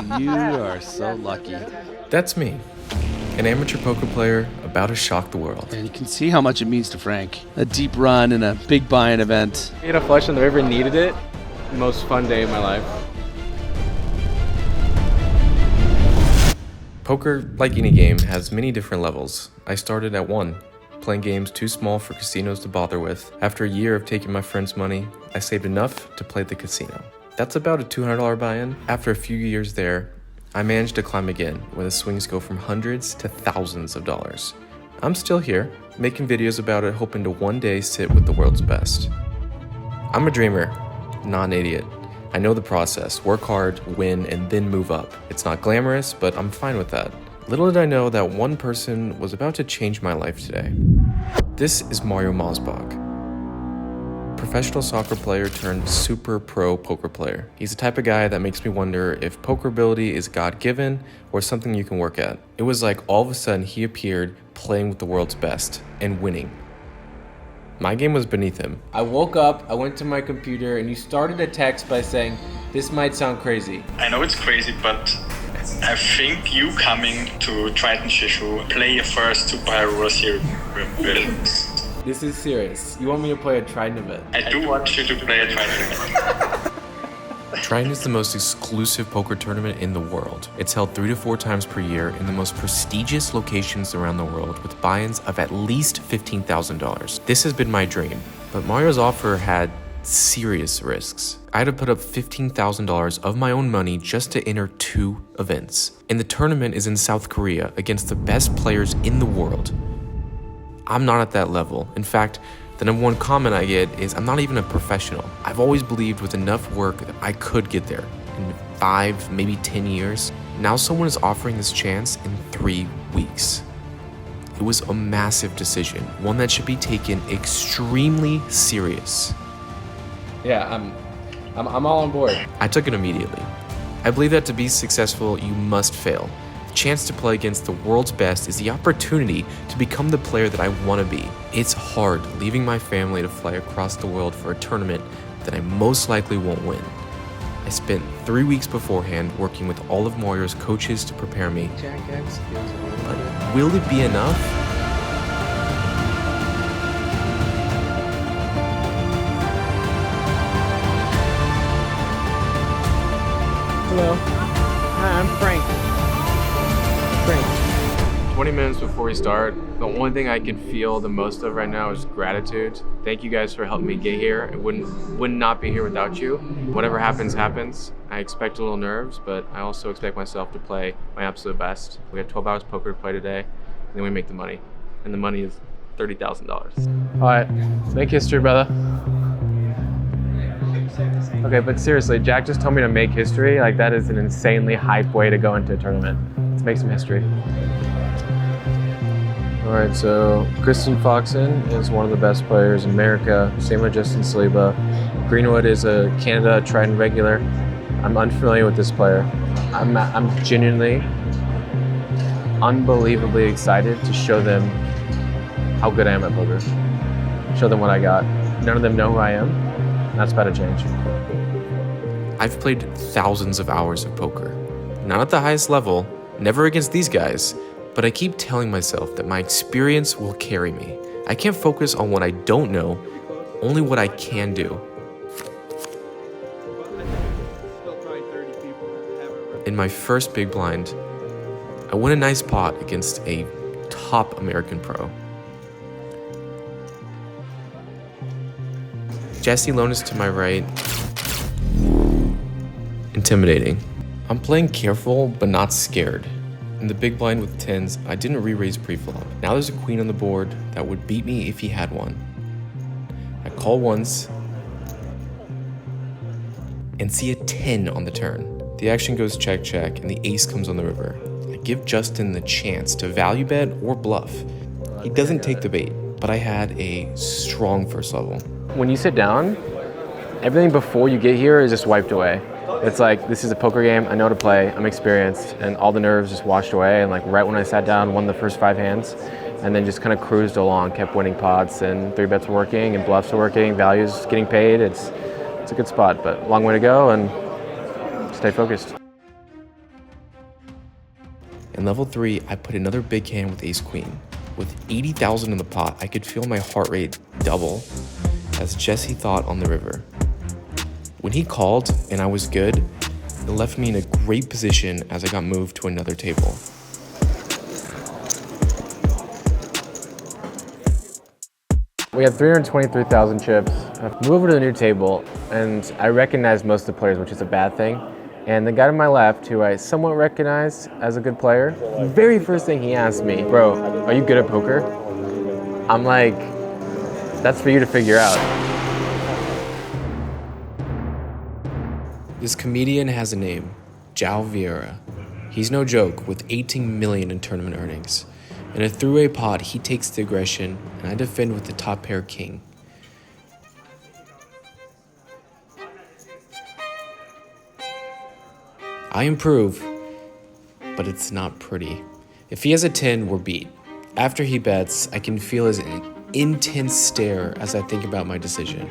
You are so lucky. That's me, an amateur poker player about to shock the world. And you can see how much it means to Frank. A deep run in a big buy-in event. Ate a flush in the river, needed it. Most fun day of my life. Poker, like any game, has many different levels. I started at 1, playing games too small for casinos to bother with. After a year of taking my friend's money, I saved enough to play the casino. That's about a $200 buy-in. After a few years there, I managed to climb again, where the swings go from hundreds to thousands of dollars. I'm still here, making videos about it, hoping to one day sit with the world's best. I'm a dreamer, not an idiot. I know the process, work hard, win, and then move up. It's not glamorous, but I'm fine with that. Little did I know that one person was about to change my life today. This is Mario Mosbock, professional soccer player turned super pro poker player. He's the type of guy that makes me wonder if poker ability is God-given or something you can work at. It was like all of a sudden he appeared playing with the world's best and winning. My game was beneath him. I woke up, I went to my computer, and you started a text by saying, "This might sound crazy." I know it's crazy, but I think you coming to Triton Shishu, play your first superhero World Series. This is serious. You want me to play a Trident event? I do want you to play a Triton event. Triton is the most exclusive poker tournament in the world. It's held 3 to 4 times per year in the most prestigious locations around the world with buy-ins of at least $15,000. This has been my dream, but Mario's offer had serious risks. I had to put up $15,000 of my own money just to enter 2 events. And the tournament is in South Korea against the best players in the world. I'm not at that level. In fact, the number one comment I get is I'm not even a professional. I've always believed with enough work that I could get there in 5, maybe 10 years. Now someone is offering this chance in 3 weeks. It was a massive decision, one that should be taken extremely serious. Yeah, I'm all on board. I took it immediately. I believe that to be successful, you must fail. The chance to play against the world's best is the opportunity to become the player that I want to be. It's hard leaving my family to fly across the world for a tournament that I most likely won't win. I spent 3 weeks beforehand working with all of Mario's coaches to prepare me. But will it be enough? Hello. Hi, I'm Frank. 20 minutes before we start, the only thing I can feel the most of right now is gratitude. Thank you guys for helping me get here. I would not be here without you. Whatever happens, happens. I expect a little nerves, but I also expect myself to play my absolute best. We got 12 hours poker to play today, and then we make the money. And the money is $30,000. All right, make history, brother. Okay, but seriously, Jack just told me to make history. Like, that is an insanely hype way to go into a tournament. Let's make some history. All right, so Kristen Foxen is one of the best players in America. Same with Justin Saliba. Greenwood is a Canada Trident regular. I'm unfamiliar with this player. I'm genuinely, unbelievably excited to show them how good I am at poker. Show them what I got. None of them know who I am. That's about to change. I've played thousands of hours of poker. Not at the highest level, never against these guys, but I keep telling myself that my experience will carry me. I can't focus on what I don't know, only what I can do. In my first big blind, I won a nice pot against a top American pro. Jesse Lonis to my right. Intimidating. I'm playing careful, but not scared. In the big blind with 10s, I didn't re-raise pre-flop. Now there's a queen on the board that would beat me if he had one. I call once and see a 10 on the turn. The action goes check, check, and the ace comes on the river. I give Justin the chance to value bet or bluff. He doesn't take the bait, but I had a strong first level. When you sit down, everything before you get here is just wiped away. It's like, this is a poker game, I know how to play, I'm experienced, and all the nerves just washed away. And like right when I sat down, won the first 5 hands, and then just kind of cruised along, kept winning pots, and 3 bets were working, and bluffs were working, values getting paid. It's a good spot, but long way to go, and stay focused. In level 3, I put another big hand with ace queen. With 80,000 in the pot, I could feel my heart rate double as Jesse thought on the river. When he called and I was good, it left me in a great position as I got moved to another table. We had 323,000 chips. I moved over to the new table, and I recognized most of the players, which is a bad thing. And the guy to my left, who I somewhat recognized as a good player, the very first thing he asked me, "Bro, are you good at poker?" I'm like, "That's for you to figure out." This comedian has a name, João Vieira. He's no joke with 18 million in tournament earnings. In a three-way pot, he takes the aggression, and I defend with the top pair king. I improve, but it's not pretty. If he has a 10, we're beat. After he bets, I can feel his intense stare as I think about my decision.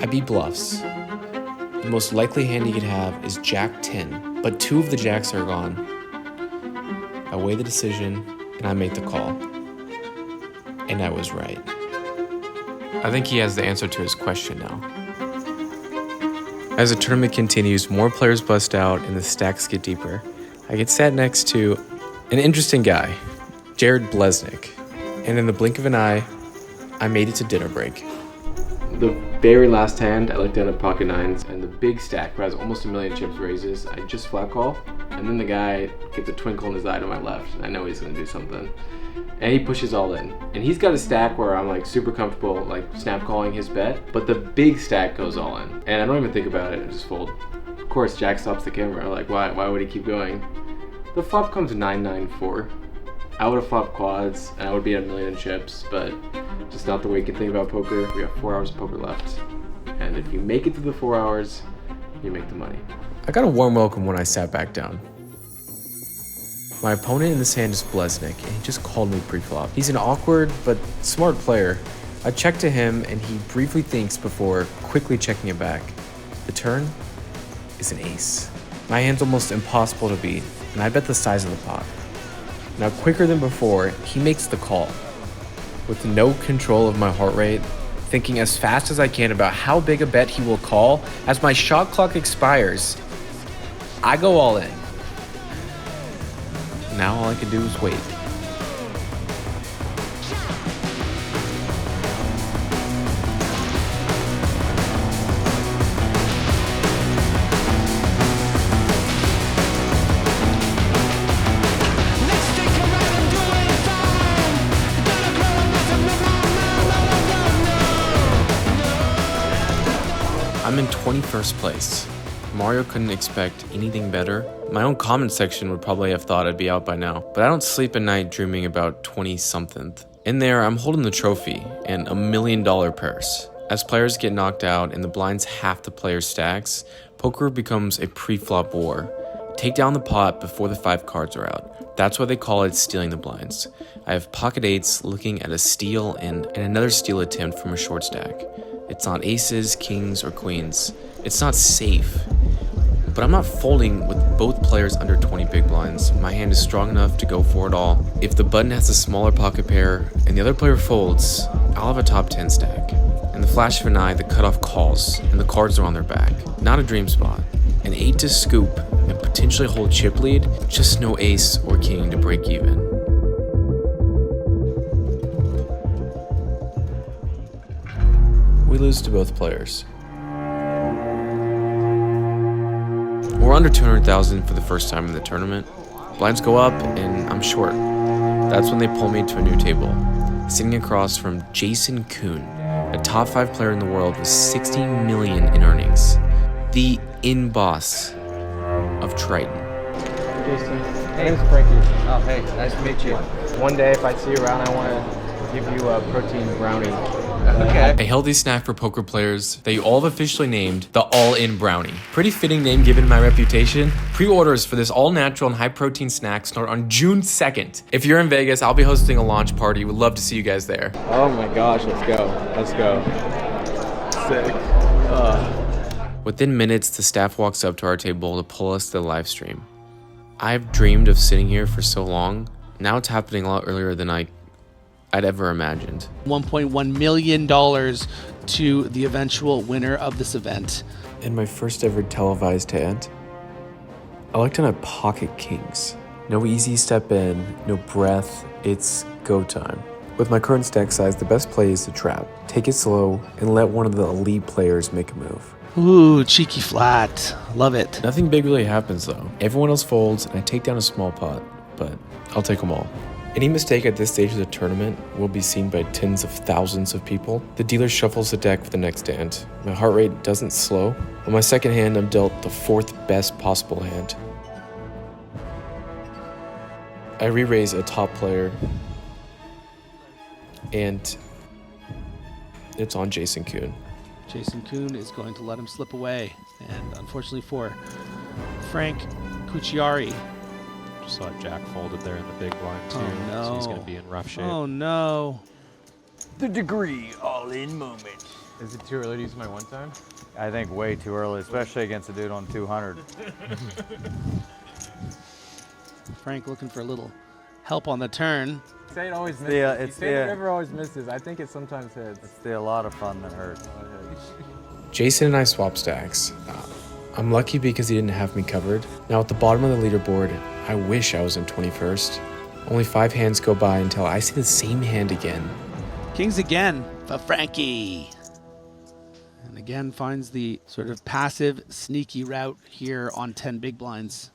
I beat bluffs. The most likely hand he could have is Jack 10, but 2 of the jacks are gone. I weigh the decision, and I make the call. And I was right. I think he has the answer to his question now. As the tournament continues, more players bust out and the stacks get deeper. I get sat next to an interesting guy, Jared Blesnick. And in the blink of an eye, I made it to dinner break. The very last hand, I looked down at pocket nines, and the big stack, who has almost 1 million chips, raises. I just flat call, and then the guy gets a twinkle in his eye to my left, and I know he's gonna do something. And he pushes all in. And he's got a stack where I'm like super comfortable like snap calling his bet, but the big stack goes all in. And I don't even think about it, I just fold. Of course, Jack stops the camera, like why would he keep going? The flop comes 9-9-4. I would have flopped quads, and I would be at 1 million chips, but just not the way you can think about poker. We have 4 hours of poker left. And if you make it through the 4 hours, you make the money. I got a warm welcome when I sat back down. My opponent in this hand is Blesnick, and he just called me pre-flop. He's an awkward but smart player. I check to him, and he briefly thinks before quickly checking it back. The turn is an ace. My hand's almost impossible to beat, and I bet the size of the pot. Now, quicker than before, he makes the call. With no control of my heart rate, thinking as fast as I can about how big a bet he will call, as my shot clock expires, I go all in. Now all I can do is wait. I'm in 21st place. Mario couldn't expect anything better. My own comment section would probably have thought I'd be out by now, but I don't sleep at night dreaming about 20-something. In there, I'm holding the trophy and $1 million purse. As players get knocked out and the blinds half the players' stacks, poker becomes a pre-flop war. Take down the pot before the 5 cards are out. That's why they call it stealing the blinds. I have pocket 8s looking at a steal and another steal attempt from a short stack. It's not aces, kings, or queens. It's not safe. But I'm not folding with both players under 20 big blinds. My hand is strong enough to go for it all. If the button has a smaller pocket pair and the other player folds, I'll have a top 10 stack. In the flash of an eye, the cutoff calls and the cards are on their back. Not a dream spot. An 8 to scoop and potentially hold chip lead, just no ace or king to break even. We lose to both players. We're under 200,000 for the first time in the tournament. Blinds go up and I'm short. That's when they pull me to a new table. Sitting across from Jason Kuhn, a top 5 player in the world with 60 million in earnings. The in-boss of Triton. Jason, my name's Frankie. Oh, hey, nice to meet you. One day, if I see you around, I want to give you a protein brownie. Okay. A healthy snack for poker players that you all have officially named the All-In Brownie. Pretty fitting name given my reputation. Pre-orders for this all-natural and high-protein snack start on June 2nd. If you're in Vegas, I'll be hosting a launch party. Would love to see you guys there. Oh my gosh, let's go. Let's go. Sick. Within minutes, the staff walks up to our table to pull us to the live stream. I've dreamed of sitting here for so long. Now it's happening a lot earlier than I'd ever imagined. $1.1 million to the eventual winner of this event. In my first ever televised hand, I looked on a pocket kings. No easy step in, no breath, it's go time. With my current stack size, the best play is to trap. Take it slow and let one of the elite players make a move. Ooh, cheeky flat. Love it. Nothing big really happens though. Everyone else folds and I take down a small pot, but I'll take them all. Any mistake at this stage of the tournament will be seen by tens of thousands of people. The dealer shuffles the deck for the next hand. My heart rate doesn't slow. On my second hand, I'm dealt the fourth best possible hand. I re-raise a top player, and it's on Jason Kuhn. Jason Kuhn is going to let him slip away. And unfortunately for Frank Cucciari. Just saw Jack folded there in the big blind too. Oh, no. So he's going to be in rough shape. Oh, no. The degree all-in moment. Is it too early to use my one time? I think way too early, especially against a dude on 200. Frank looking for a little help on the turn. Say it always misses. Yeah, You it's say yeah. it never always misses. I think it sometimes hits. It's a lot of fun that hurts. Jason and I swap stacks. I'm lucky because he didn't have me covered. Now at the bottom of the leaderboard, I wish I was in 21st. Only 5 hands go by until I see the same hand again. Kings again for Frankie. And again finds the sort of passive, sneaky route here on 10 big blinds.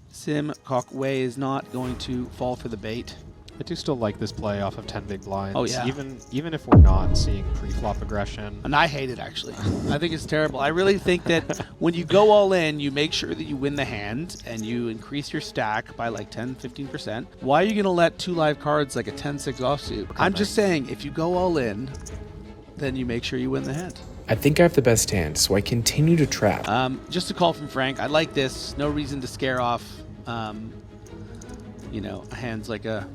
Sim Kok Wei is not going to fall for the bait. I do still like this play off of 10 big blinds. Oh, yeah. Even if we're not seeing pre-flop aggression. And I hate it, actually. I think it's terrible. I really think that when you go all in, you make sure that you win the hand and you increase your stack by like 10, 15%. Why are you going to let 2 live cards like a 10-6 offsuit? I'm just saying, if you go all in, then you make sure you win the hand. I think I have the best hand, so I continue to trap. Just a call from Frank. I like this. No reason to scare off, hands like a...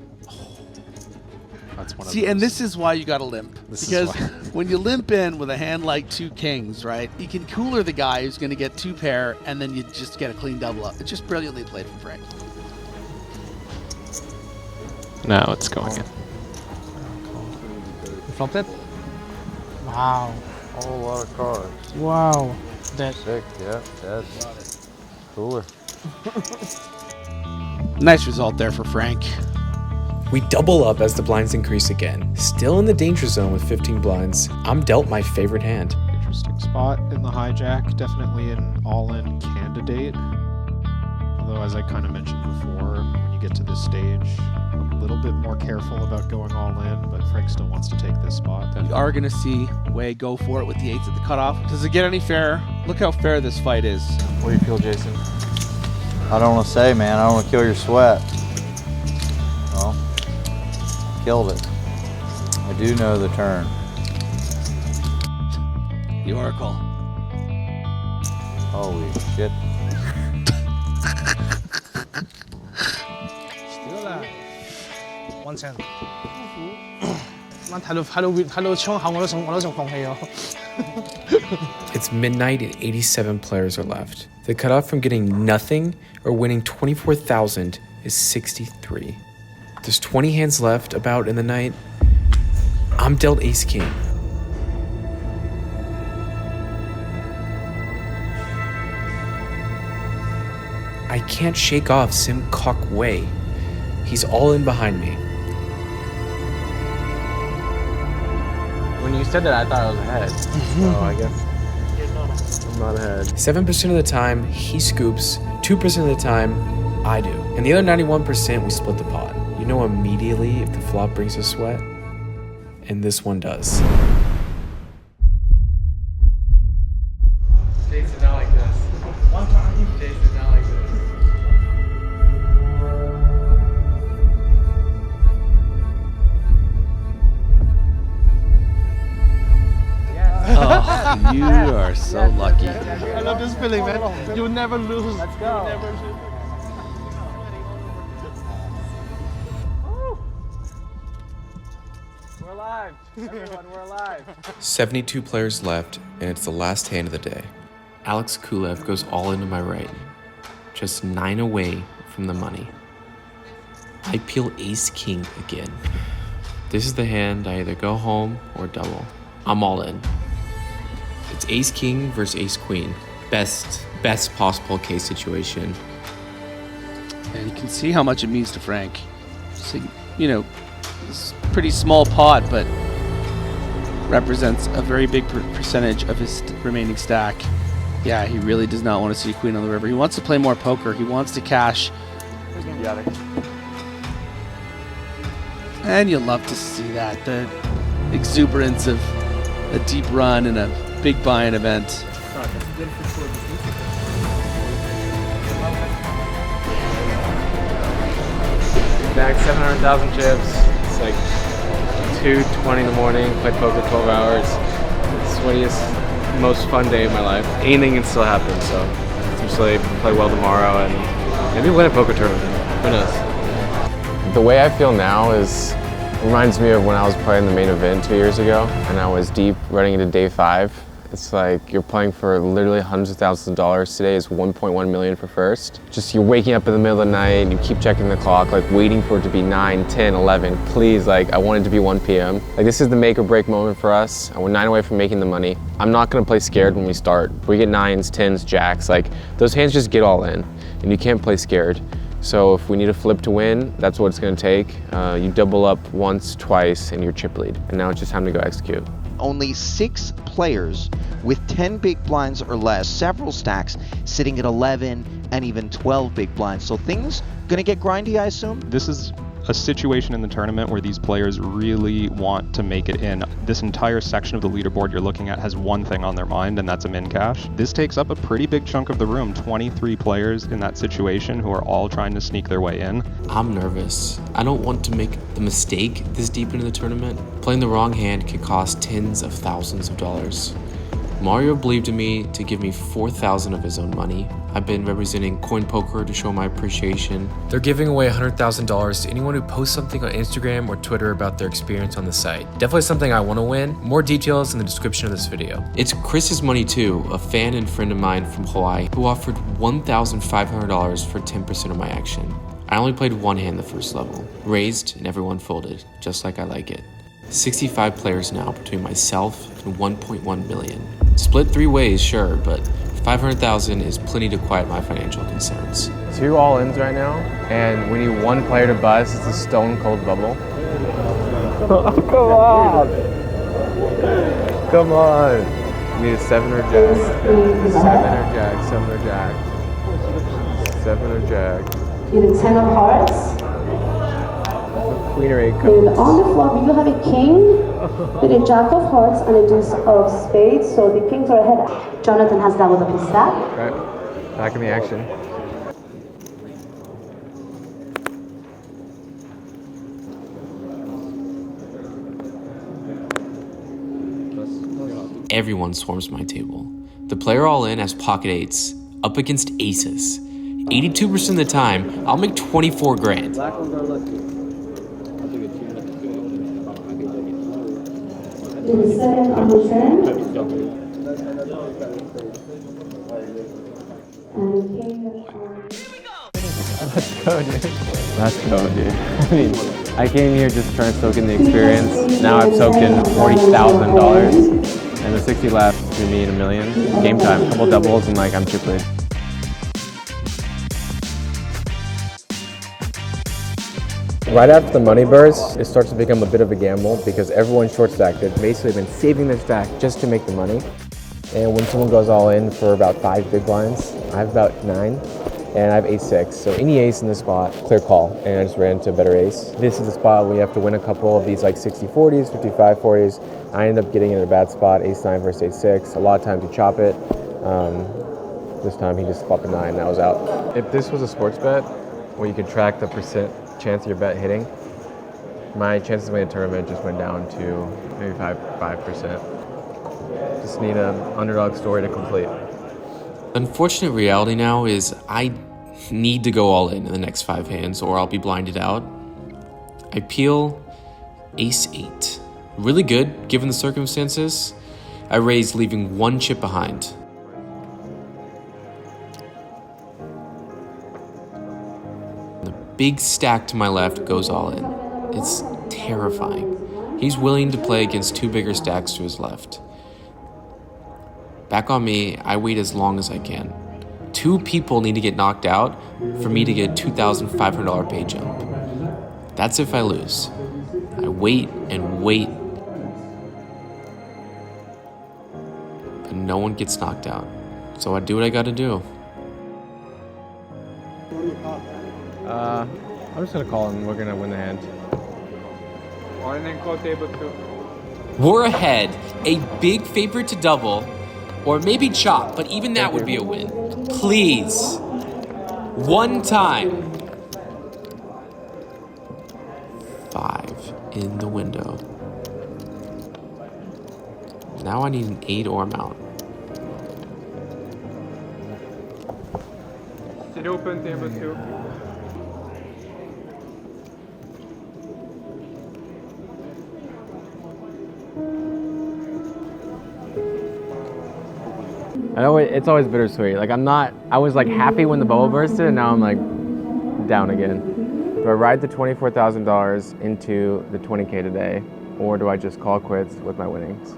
That's one of See, and those. this is why you got to limp. This is Because why. when you limp in with a hand like 2 kings, right, you can cooler the guy who's going to get 2 pair, and then you just get a clean double up. It's just brilliantly played from Frank. No, it's going in. You flopped it? Wow. A whole lot of cards. Wow. That Sick, yeah, that's cooler. Nice result there for Frank. We double up as the blinds increase again. Still in the danger zone with 15 blinds. I'm dealt my favorite hand. Interesting spot in the hijack. Definitely an all-in candidate. Although, as I kind of mentioned before, when you get to this stage, a little bit more careful about going all in, but Frank still wants to take this spot. We are going to see Wei go for it with the 8s at the cutoff. Does it get any fairer? Look how fair this fight is. What do you feel, Jason? I don't want to say, man. I don't want to kill your sweat. Well, killed it. I do know the turn. The Oracle. Holy shit. still là 1 cent。睇到窗口我都仲放棄咗。It's midnight and 87 players are left. The cutoff from getting nothing or winning 24,000 is 63. There's 20 hands left about in the night. I'm dealt ace king. I can't shake off Sim Kok Wei. He's all in behind me. When you said that, I thought I was ahead. So I guess I'm not ahead. 7% of the time, he scoops. 2% of the time, I do. And the other 91%, we split the pot. You know immediately if the flop brings a sweat. And this one does. Jason, not like this. One time. Jason, not like this. Oh, you are so lucky. I love this feeling, man. You never lose. Let's go. You never lose. We're alive. Everyone, we're alive. 72 players left, and it's the last hand of the day. Alex Kulev goes all into my right. just 9 away from the money. I peel ace king again. This is the hand I either go home or double. I'm all in. It's ace king versus ace queen. Best possible case situation. And you can see how much it means to Frank. So, you know, it's a pretty small pot, but represents a very big percentage of his remaining stack. Yeah, he really does not want to see queen on the river. He wants to play more poker. He wants to cash. And you'll love to see that. The exuberance of a deep run and a big buy-in event. Back 700,000 chips. It's like 2:20 in the morning. Played poker 12 hours. Sweatiest, most fun day of my life. Anything can still happen. So essentially play well tomorrow and maybe win a poker tournament. Who knows? The way I feel now reminds me of when I was playing the main event 2 years ago, and I was deep running into day 5. It's like you're playing for literally hundreds of thousands of dollars. Today is 1.1 million for first. Just you're waking up in the middle of the night and you keep checking the clock, like waiting for it to be 9, 10, 11. Please, like I want it to be 1 p.m. Like this is the make or break moment for us. We're 9 away from making the money. I'm not gonna play scared when we start. We get 9s, 10s, jacks. Like those hands just get all in and you can't play scared. So if we need a flip to win, that's what it's gonna take. You double up once, twice, and you're chip lead. And now it's just time to go execute. Only 6 players with 10 big blinds or less, several stacks sitting at 11 and even 12 big blinds. So things gonna get grindy, I assume? This is a situation in the tournament where these players really want to make it in. This entire section of the leaderboard you're looking at has one thing on their mind, and that's a min cash. This takes up a pretty big chunk of the room. 23 players in that situation who are all trying to sneak their way in. I'm nervous. I don't want to make the mistake this deep into the tournament. Playing the wrong hand could cost tens of thousands of dollars. Mario believed in me to give me $4,000 of his own money. I've been representing Coin Poker to show my appreciation. They're giving away $100,000 to anyone who posts something on Instagram or Twitter about their experience on the site. Definitely something I want to win. More details in the description of this video. It's Chris's money too, a fan and friend of mine from Hawaii, who offered $1,500 for 10% of my action. I only played one hand the first level, raised and everyone folded, just like I like it. 65 players now between myself and 1.1 million. Split 3 ways, sure, but 500,000 is plenty to quiet my financial concerns. 2 all-ins right now, and we need 1 player to bust. It's a stone cold bubble. Come on! Come on! We need a 7 or jack. 7 or jack, 7 or jack. 7 or jack. You need 10 of hearts. Queen or 8 And comes. on the floor, we do have a king with a jack of hearts and a deuce of spades. So the kings are ahead. Jonathan has doubled up his stack. Right. Back in the action. Everyone swarms my table. The player all in has pocket 8s, up against aces. 82% of the time, I'll make 24 grand. To the second on the turn. And king Let's go, dude. Let's go, dude. I mean, I came here just trying to soak in the experience. Now I've soaked in $40,000. And the 60 left to me and $1 million. Game time, couple doubles, and like I'm chip lead. Right after the money burst, it starts to become a bit of a gamble because everyone's short stacked. They've basically been saving their stack just to make the money. And when someone goes all in for about 5 big blinds, I have about 9, and I have ace-6. So any ace in this spot, clear call, and I just ran into a better ace. This is the spot where you have to win a couple of these like 60-40s, 55-40s. I ended up getting in a bad spot, ace-9 versus ace-6. A lot of times you chop it. This time he just flopped a 9, and I was out. If this was a sports bet where you could track the percent chance of your bet hitting, my chances of winning a tournament just went down to maybe 5%. Just need an underdog story to complete. Unfortunate reality now is I need to go all in the next 5 hands or I'll be blinded out. I peel ace-8. Really good given the circumstances. I raise leaving 1 chip behind. big stack to my left goes all in. It's terrifying. He's willing to play against 2 bigger stacks to his left. Back on me, I wait as long as I can. 2 people need to get knocked out for me to get a $2,500 pay jump. That's if I lose. I wait and wait, but no one gets knocked out. So I do what I gotta do. I'm just gonna call and we're gonna win the hand. And then call table 2. We're ahead, a big favorite to double, or maybe chop, but even that would be a win. Please. One time. 5 in the window. Now I need an 8 or I'm out. Sit open, table 2. I know it's always bittersweet. Like I was like happy when the bubble bursted, and now I'm like down again. Do I ride the $24,000 into the 20K today, or do I just call quits with my winnings?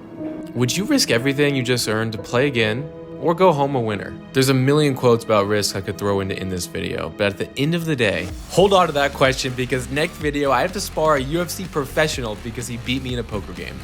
Would you risk everything you just earned to play again, or go home a winner? There's a million quotes about risk I could throw in this video, but at the end of the day, hold on to that question because next video I have to spar a UFC professional because he beat me in a poker game.